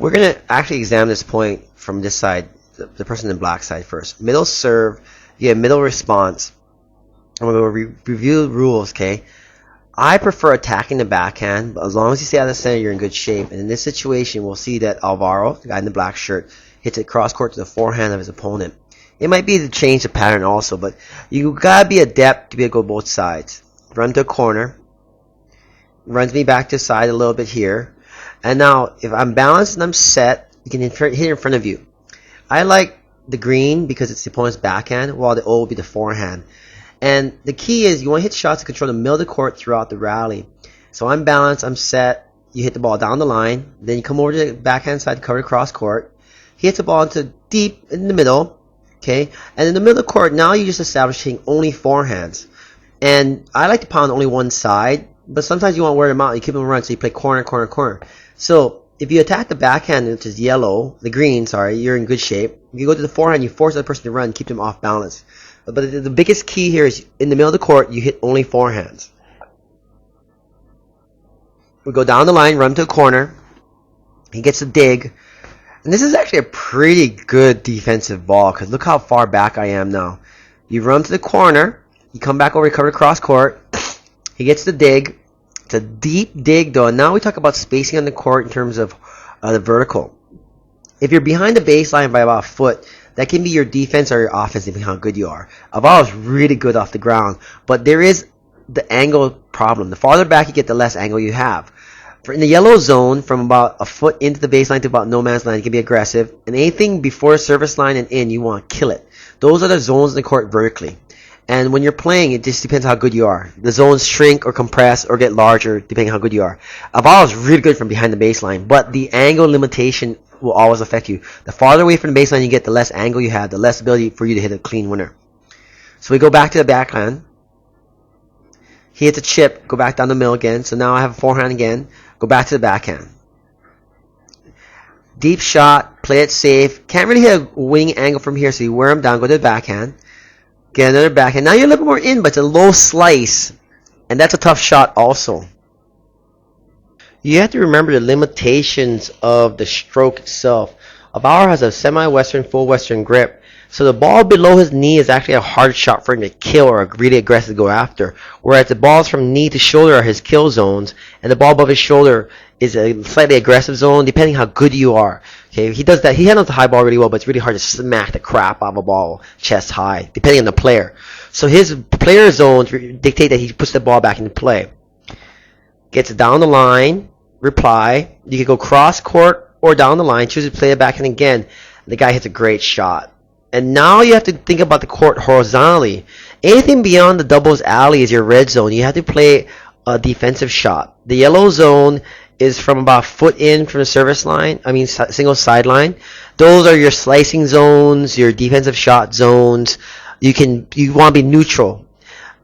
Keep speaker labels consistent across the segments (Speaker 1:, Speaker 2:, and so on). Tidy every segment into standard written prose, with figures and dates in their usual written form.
Speaker 1: we're going to actually examine this point from this side, the person in the black side first. Middle serve, you get middle response. And we'll review the rules, okay? I prefer attacking the backhand, but as long as you stay out of the center, you're in good shape. And in this situation, we'll see that Alvaro, the guy in the black shirt, hits it cross court to the forehand of his opponent. It might be to change the pattern also, but you gotta be adept to be able to go both sides. Run to a corner. Runs me back to the side a little bit here. And now, if I'm balanced and I'm set, you can hit in front of you. I like the green because it's the opponent's backhand, while the O will be the forehand. And the key is you want to hit shots to control the middle of the court throughout the rally. So I'm balanced, I'm set. You hit the ball down the line. Then you come over to the backhand side to cover the cross court. He hits the ball into deep in the middle. Okay? And in the middle of the court, now you just establish hitting only forehands. And I like to pound only one side. But sometimes you want to wear them out. You keep them run, so you play corner, corner, corner. So if you attack the backhand, which is yellow, the green, sorry, you're in good shape. If you go to the forehand, you force the other person to run, keep them off balance. But the biggest key here is in the middle of the court, you hit only forehands. We go down the line, run to a corner. He gets a dig. And this is actually a pretty good defensive ball because look how far back I am now. You run to the corner. You come back over, you cover the cross court. He gets the dig. It's a deep dig though. And now we talk about spacing on the court in terms of the vertical. If you're behind the baseline by about a foot, that can be your defense or your offense depending on how good you are. Alvaro's really good off the ground, but there is the angle problem. The farther back you get, the less angle you have. In the yellow zone, from about a foot into the baseline to about no man's line, you can be aggressive. And anything before service line and in, you want to kill it. Those are the zones in the court vertically. And when you're playing, it just depends how good you are. The zones shrink or compress or get larger depending on how good you are. Alvaro's really good from behind the baseline, but the angle limitation will always affect you. The farther away from the baseline you get, the less angle you have, the less ability for you to hit a clean winner. So we go back to the backhand. He hits a chip, go back down the middle again. So now I have a forehand again. Go back to the backhand. Deep shot, play it safe. Can't really hit a wing angle from here, so you wear him down, go to the backhand. Get another backhand. Now you're a little more in, but it's a low slice. And that's a tough shot also. You have to remember the limitations of the stroke itself. Alvaro has a semi-western, full western grip. So the ball below his knee is actually a hard shot for him to kill or really aggressive to go after. Whereas the balls from knee to shoulder are his kill zones. And the ball above his shoulder is a slightly aggressive zone depending how good you are. Okay, he does that. He handles the high ball really well, but it's really hard to smack the crap out of a ball chest high, depending on the player. So his player zones dictate that he puts the ball back into play. Gets it down the line, reply. You can go cross court or down the line, choose to play it back in again. The guy hits a great shot. And now you have to think about the court horizontally. Anything beyond the doubles alley is your red zone. You have to play a defensive shot. The yellow zone is from about a foot in from the service line, single sideline. Those are your slicing zones, your defensive shot zones. You want to be neutral.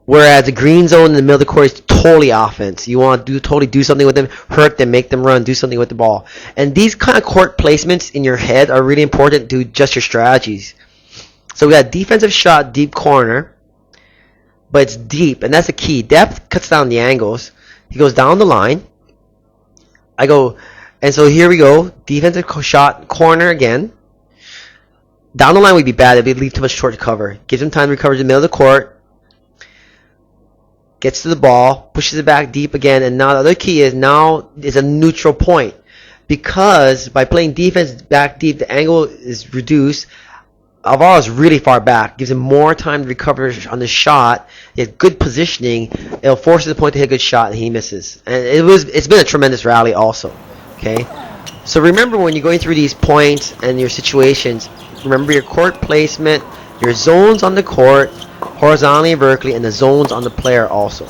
Speaker 1: Whereas the green zone in the middle of the court is totally offense. You want to totally do something with them, hurt them, make them run, do something with the ball. And these kind of court placements in your head are really important to adjust your strategies. So we got defensive shot, deep corner, but it's deep, and that's the key. Depth cuts down the angles. He goes down the line. I go, and so here we go. Defensive shot, corner again. Down the line would be bad. It would leave too much short to cover. Gives him time to recover to the middle of the court. Gets to the ball, pushes it back deep again, and now the other key is now is a neutral point. Because by playing defense back deep, the angle is reduced. Alvaro is really far back. Gives him more time to recover on the shot. He has good positioning. It'll force the point to hit a good shot, and he misses. And it's been a tremendous rally also. Okay? So remember when you're going through these points and your situations, remember your court placement, your zones on the court, horizontally and vertically, and the zones on the player also.